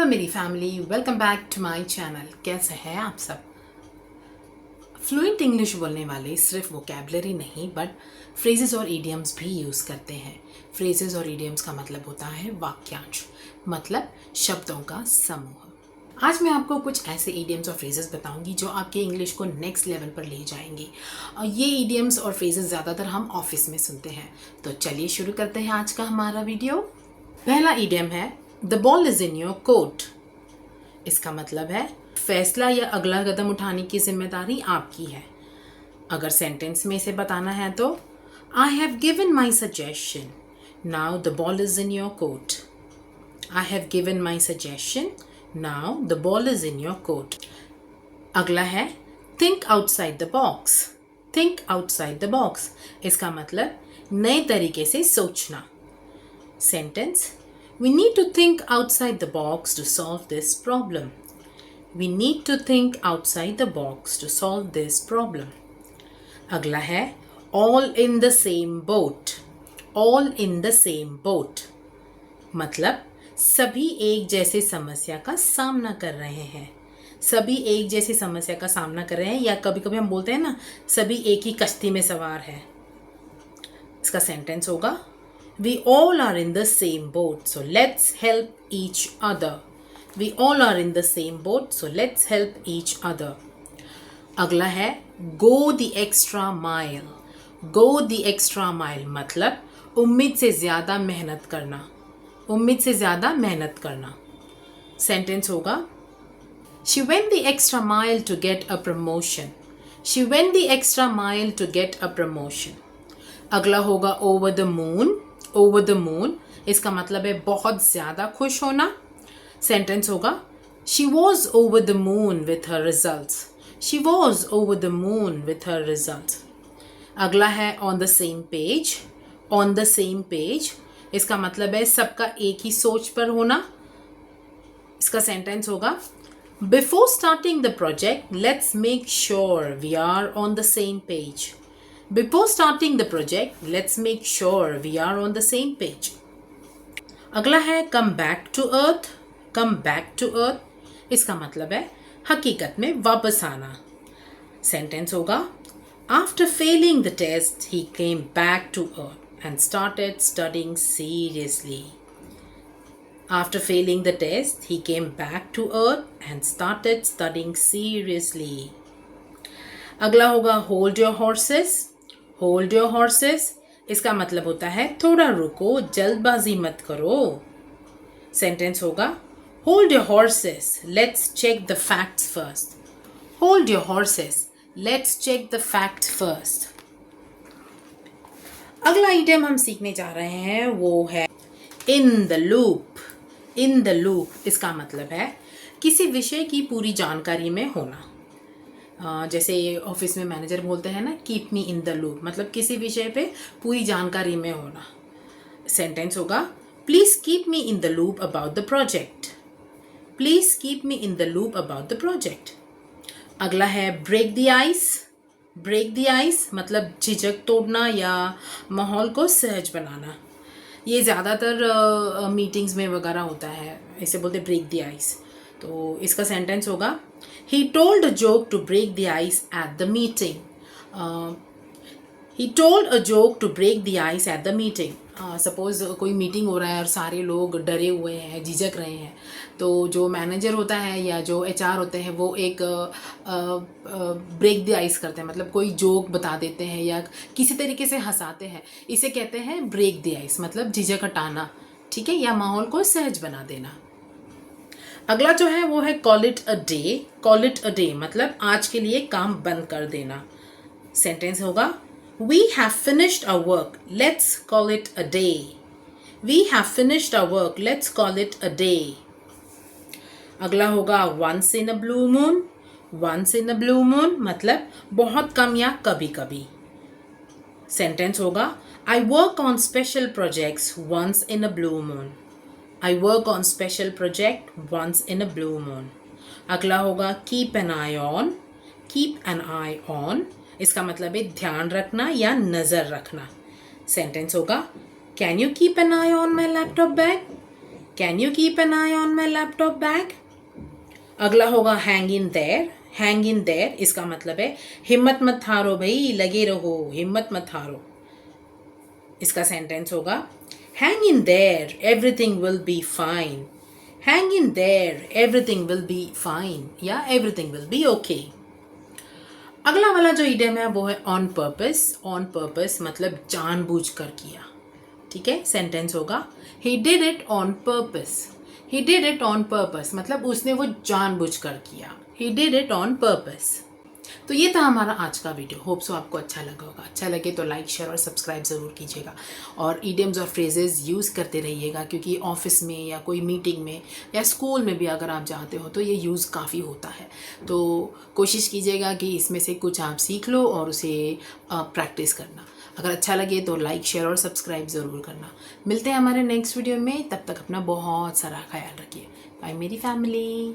मेरी family, welcome back to my channel. कैसे हैं आप सब? फ्लुएंट इंग्लिश बोलने वाले सिर्फ वोकैबुलरी नहीं बट फ्रेजेस और इडियम्स भी यूज़ करते हैं। फ्रेजेस और इडियम्स का मतलब होता है वाक्यांश, मतलब शब्दों का समूह। आज मैं आपको कुछ ऐसे इडियम्स और फ्रेजेस बताऊंगी जो आपके इंग्लिश को नेक्स्ट लेवल पर ले जाएंगी। और ये इडियम्स और फ्रेजेस ज़्यादातर हम ऑफिस में सुनते हैं। तो चलिए शुरू करते हैं आज का हमारा वीडियो। पहला इडियम है the ball is in your court. इसका मतलब है फैसला या अगला कदम उठाने की जिम्मेदारी आपकी है। अगर सेंटेंस में इसे बताना है तो I have given my suggestion, now the ball is in your court. I have given my suggestion, now the ball is in your court. अगला है think outside the box. Think outside the box, इसका मतलब नए तरीके से सोचना। Sentence We need to think outside the box to solve this problem. We need to think outside the box to solve this problem. अगला है all in the same boat. All in the same boat. मतलब सभी एक जैसे समस्या का सामना कर रहे हैं। सभी एक जैसी समस्या का सामना कर रहे हैं, या कभी कभी हम बोलते हैं ना, सभी एक ही कश्ती में सवार है। इसका सेंटेंस होगा We all are in the same boat, so let's help each other. We all are in the same boat, so let's help each other. अगला है go the extra mile. Go the extra mile मतलब उम्मीद से ज़्यादा मेहनत करना। उम्मीद से ज़्यादा मेहनत करना। सेंटेंस होगा She went the extra mile to get a promotion. She went the extra mile to get a promotion. अगला होगा over the moon. Over the moon, इसका मतलब है बहुत ज़्यादा खुश होना। सेंटेंस होगा she was over the moon with her results. She was over the moon with her results. अगला है on the same page. On the same page, इसका मतलब है सबका एक ही सोच पर होना। इसका सेंटेंस होगा before starting the project let's make sure we are on the same page. Before starting the project, let's make sure we are on the same page. अगला है come back to earth. Come back to earth, इसका मतलब है हकीकत में वापस आना। Sentence होगा After failing the test, he came back to earth and started studying seriously. After failing the test, he came back to earth and started studying seriously. अगला होगा hold your horses. Hold your horses, इसका मतलब होता है थोड़ा रुको, जल्दबाजी मत करो। सेंटेंस होगा hold your horses, let's check the facts first. Hold your horses, let's check the facts first. अगला आइटम हम सीखने जा रहे हैं वो है in the loop. In the loop, इसका मतलब है किसी विषय की पूरी जानकारी में होना। जैसे ऑफिस में मैनेजर बोलते हैं ना keep me in the loop, मतलब किसी विषय पे पूरी जानकारी में होना। सेंटेंस होगा please keep me in the loop about the project. Please keep me in the loop about the project. अगला है break the ice. Break the ice मतलब झिझक तोड़ना या माहौल को सहज बनाना। ये ज़्यादातर मीटिंग्स में वगैरह होता है, इसे बोलते ब्रेक द आइस। तो इसका सेंटेंस होगा He told a joke to break the ice at the meeting. He told a joke to break the ice at the meeting. Suppose कोई मीटिंग हो रहा है और सारे लोग डरे हुए हैं, झिझक रहे हैं, तो जो मैनेजर होता है या जो एचआर होते हैं वो एक ब्रेक द आइस करते हैं, मतलब कोई जोक बता देते हैं या किसी तरीके से हंसाते हैं। इसे कहते हैं ब्रेक द आइस, मतलब झिझक हटाना, ठीक है, या माहौल को सहज बना देना। अगला जो है वो है call it a day. Call it a day मतलब आज के लिए काम बंद कर देना। सेंटेंस होगा we have finished our work, let's call it a day. We have finished our work, let's call it a day. अगला होगा once in a blue moon. Once in a blue moon मतलब बहुत कम या कभी कभी। Sentence होगा I work on special projects once in a blue moon. I work on special project once in a blue moon. अगला होगा keep an eye on. Keep an eye on, इसका मतलब है ध्यान रखना या नज़र रखना। सेंटेंस होगा Can you keep an eye on my laptop bag? Can you keep an I on my laptop bag. अगला होगा hang in their. Hang in their इसका मतलब है हिम्मत मत हारो भाई, लगे रहो, हिम्मत मत हारो। इसका सेंटेंस होगा hang in their everything will be fine. Hang in their everything will be fine या एवरीथिंग विल बी ओके। अगला वाला जो इडियम है वो है ऑन पर्पस। ऑन पर्पस मतलब जानबूझकर किया। ठीक है, सेंटेंस होगा he did it on purpose. He did it on purpose मतलब उसने वो जानबूझकर किया। He did it on purpose. तो ये था हमारा आज का वीडियो। होप सो आपको अच्छा लगा होगा। अच्छा लगे तो लाइक शेयर और सब्सक्राइब ज़रूर कीजिएगा और इडियम्स और फ्रेजेस यूज़ करते रहिएगा, क्योंकि ऑफिस में या कोई मीटिंग में या स्कूल में भी अगर आप जाते हो तो ये यूज़ काफ़ी होता है। तो कोशिश कीजिएगा कि इसमें से कुछ आप सीख लो और उसे प्रैक्टिस करना। अगर अच्छा लगे तो लाइक शेयर और सब्सक्राइब ज़रूर करना। मिलते हैं हमारे नेक्स्ट वीडियो में, तब तक अपना बहुत सारा ख्याल रखिए। बाय मेरी फैमिली।